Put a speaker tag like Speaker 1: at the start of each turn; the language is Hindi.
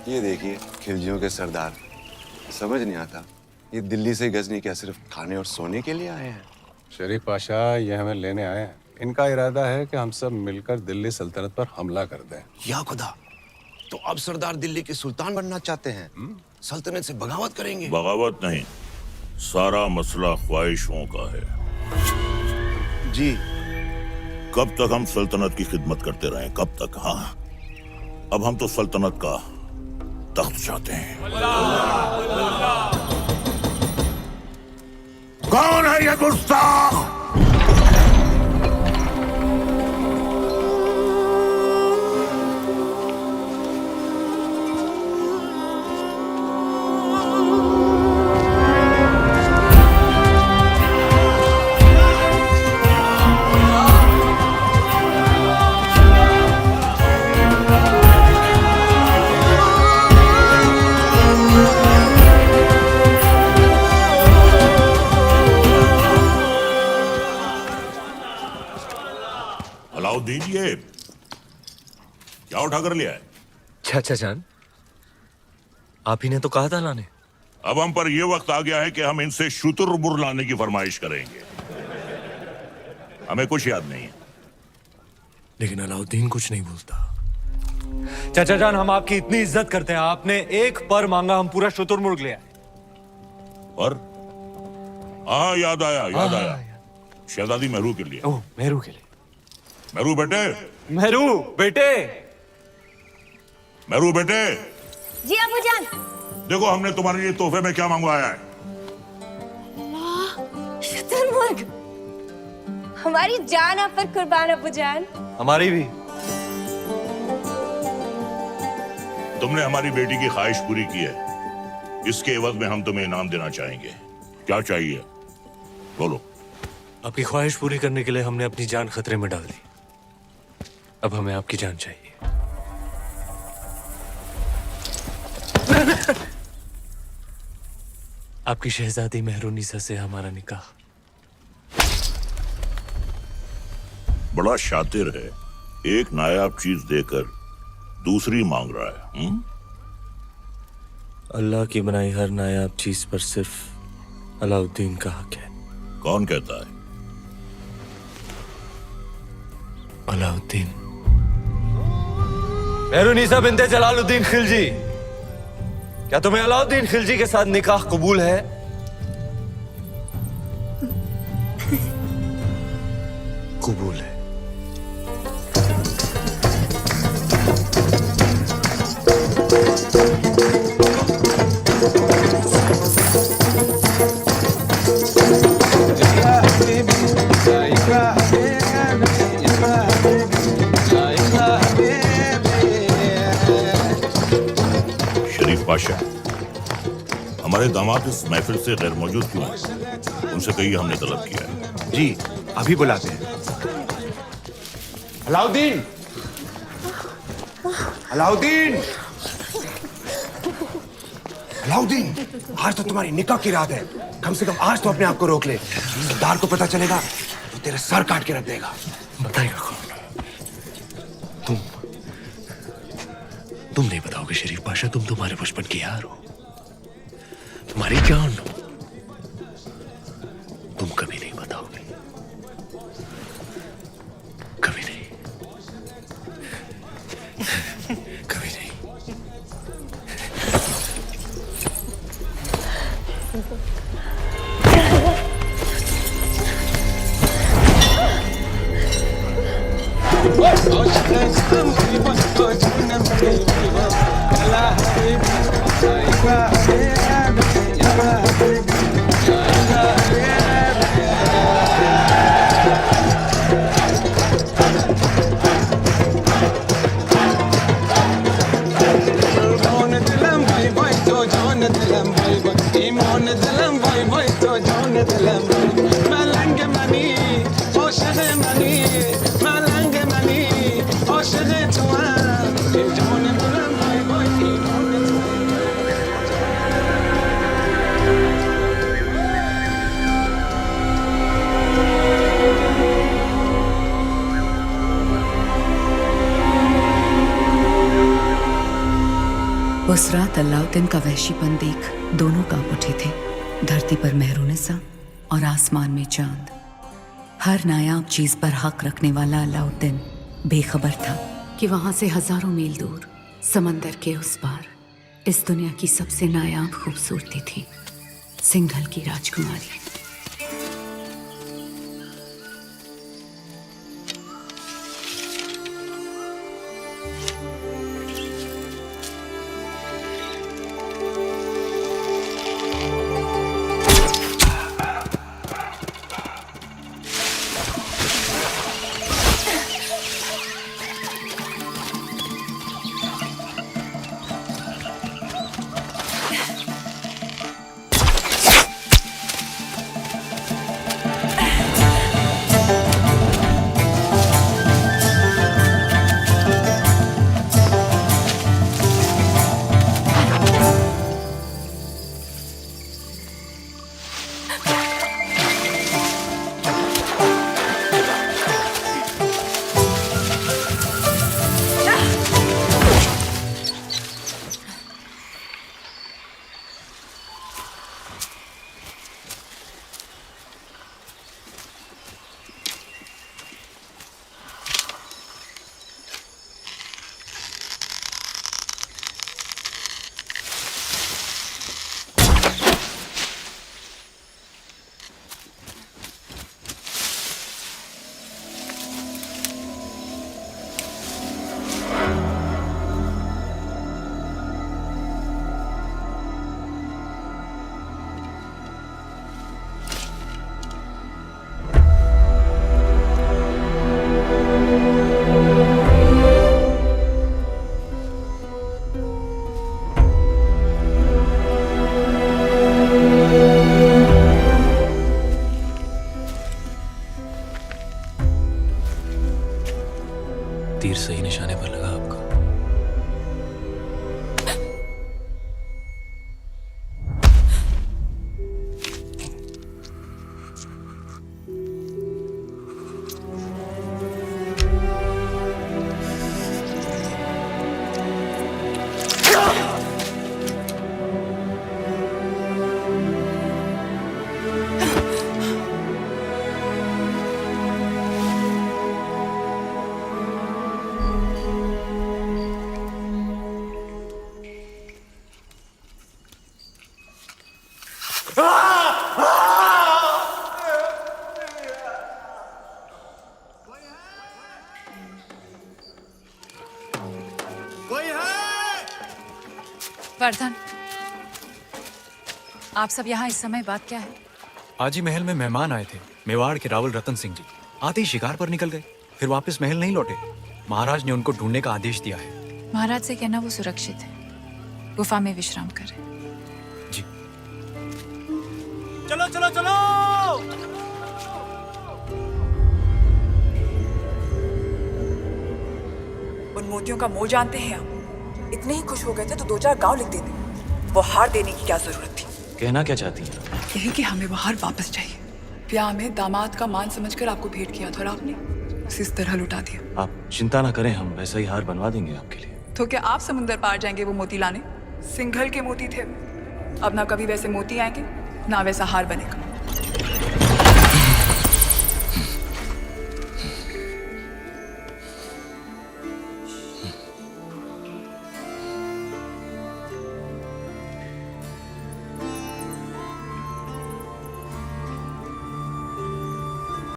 Speaker 1: ये देखिए खिलजियों के सरदार। समझ नहीं आता ये दिल्ली से गजनी क्या सिर्फ खाने और सोने के लिए आए हैं?
Speaker 2: शरीफ पाशा ये हमें लेने आए हैं। इनका इरादा है कि हम सब मिलकर दिल्ली सल्तनत पर हमला कर दें।
Speaker 1: या खुदा, तो अब सरदार दिल्ली के सुल्तान बनना चाहते हैं? सल्तनत से बगावत करेंगे?
Speaker 3: बगावत नहीं, सारा मसला ख्वाहिशों का है।
Speaker 1: जी।
Speaker 3: कब तक हम सल्तनत की खिदमत करते रहें? कब तक? हाँ, अब हम तो सल्तनत का तख्त चाहते हैं। कौन है ये गुस्ताख? अलाउद्दीन, ये क्या उठा कर लिया है?
Speaker 4: चाचा जान, आप ही ने तो कहा था लाने।
Speaker 3: अब हम पर यह वक्त आ गया है कि हम इनसे शुतुरमुर्ग लाने की फरमाइश करेंगे। हमें कुछ याद नहीं है।
Speaker 4: लेकिन अलाउद्दीन कुछ नहीं बोलता। चाचा जान, हम आपकी इतनी इज्जत करते हैं, आपने एक पर मांगा, हम पूरा शुतुरमुर्ग ले आए।
Speaker 3: और हाँ, याद आया। शहजादी मेहरू के लिए।
Speaker 4: ओह, मेहरू के लिए।
Speaker 3: मेहरू बेटे।
Speaker 4: मेहरू बेटे।
Speaker 3: मेहरू बेटे।
Speaker 5: जी अबूजान।
Speaker 3: देखो हमने तुम्हारे लिए तोहफे में क्या मंगवाया है।
Speaker 5: शुतुरमुर्ग। हमारी जान आप पर कुर्बान अबूजान।
Speaker 4: हमारी भी।
Speaker 3: तुमने हमारी बेटी की ख्वाहिश पूरी की है, इसके एवज में हम तुम्हें इनाम देना चाहेंगे। क्या चाहिए बोलो।
Speaker 4: आपकी ख्वाहिश पूरी करने के लिए हमने अपनी जान खतरे में डाल दी। अब हमें आपकी जान चाहिए। आपकी शहजादी मेहरुनिसा से हमारा निकाह।
Speaker 3: बड़ा शातिर है, एक नायाब चीज देकर दूसरी मांग रहा है।
Speaker 4: अल्लाह की बनाई हर नायाब चीज पर सिर्फ अलाउद्दीन का हक है।
Speaker 3: कौन कहता है?
Speaker 4: अलाउद्दीन। मेहरुनिसा बिन्ते जलालुद्दीन खिलजी, क्या तुम्हें अलाउद्दीन खिलजी के साथ निकाह कबूल है? कबूल है।
Speaker 3: शरीफ पाशा, हमारे दामाद इस महफिल से गैर मौजूद क्यों हैं? उनसे कहिए हमने तलब किया है।
Speaker 1: जी, अभी बुलाते हैं। अलाउद्दीन! अलाउद्दीन! अलाउद्दीन! आज तो तुम्हारी निकाह की रात है। कम से कम आज तो अपने आप को रोक ले। सरदार को पता चलेगा तो तेरा सर काट के रख देगा।
Speaker 4: बताएगा कौन? तुम नहीं बताओगे शरीफ पाशा। तुम तुम्हारे बचपन की यार हो, तुम्हारी जान हो। तुम कभी नहीं बताओगे, कभी नहीं, कभी नहीं।
Speaker 6: उस रात अलाउद्दीन का वहशीपन देख दोनों कांप उठे थे। धरती पर मेहरुनिसा और आसमान में चांद। हर नायाब चीज पर हक रखने वाला अलाउद्दीन बेखबर था कि वहां से हजारों मील दूर समंदर के उस पार इस दुनिया की सबसे नायाब खूबसूरती थी सिंघल की राजकुमारी।
Speaker 4: तीर सही निशाने पर लगा आपका।
Speaker 7: वर्धन, आप सब यहाँ इस समय बात क्या है?
Speaker 4: आज ही महल में मेहमान आए थे, मेवाड़ के रावल रतन सिंह जी। आते ही शिकार पर निकल गए, फिर वापस महल नहीं लौटे। महाराज ने उनको ढूंढने का आदेश दिया है।
Speaker 7: महाराज से कहना वो सुरक्षित है, गुफा में विश्राम करें।
Speaker 4: जी। चलो चलो चलो।
Speaker 8: उन मोतियों का मोल जानते हैं आप? इतने ही खुश हो गए थे तो 2-4 गांव लिख देते। वो हार देने की क्या जरूरत थी?
Speaker 4: कहना क्या चाहती हैं?
Speaker 8: यही कि हमें वो हार वापस चाहिए। ब्याह में दामाद का मान समझकर आपको भेंट किया था और आपने उसे इस तरह लुटा दिया।
Speaker 9: आप चिंता ना करें, हम वैसा ही हार बनवा देंगे आपके लिए।
Speaker 8: तो क्या आप समुंदर पार जाएंगे वो मोती लाने? सिंघल के मोती थे, अब ना कभी वैसे मोती आएंगे ना वैसा हार बनेगा।